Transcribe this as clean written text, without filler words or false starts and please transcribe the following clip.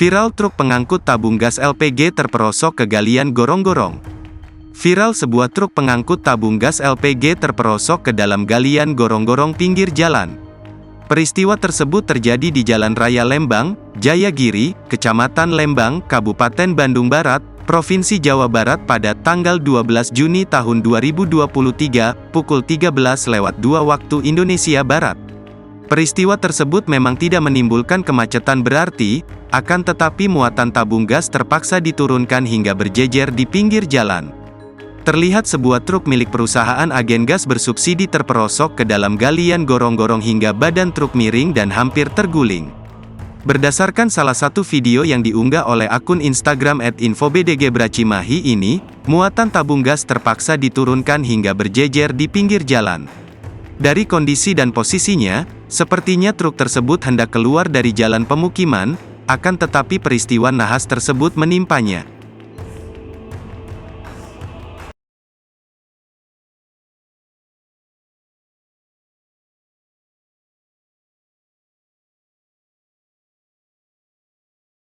Viral truk pengangkut tabung gas LPG terperosok ke galian gorong-gorong. Viral sebuah truk pengangkut tabung gas LPG terperosok ke dalam galian gorong-gorong pinggir jalan. Peristiwa tersebut terjadi di Jalan Raya Lembang, Jayagiri, Kecamatan Lembang, Kabupaten Bandung Barat, Provinsi Jawa Barat pada tanggal 12 Juni tahun 2023, pukul 13.02 waktu Indonesia Barat. Peristiwa tersebut memang tidak menimbulkan kemacetan berarti, akan tetapi muatan tabung gas terpaksa diturunkan hingga berjejer di pinggir jalan. Terlihat sebuah truk milik perusahaan agen gas bersubsidi terperosok ke dalam galian gorong-gorong hingga badan truk miring dan hampir terguling. Berdasarkan salah satu video yang diunggah oleh akun Instagram @infobdgbracimahi ini, muatan tabung gas terpaksa diturunkan hingga berjejer di pinggir jalan. Dari kondisi dan posisinya, sepertinya truk tersebut hendak keluar dari jalan pemukiman, akan tetapi peristiwa nahas tersebut menimpanya.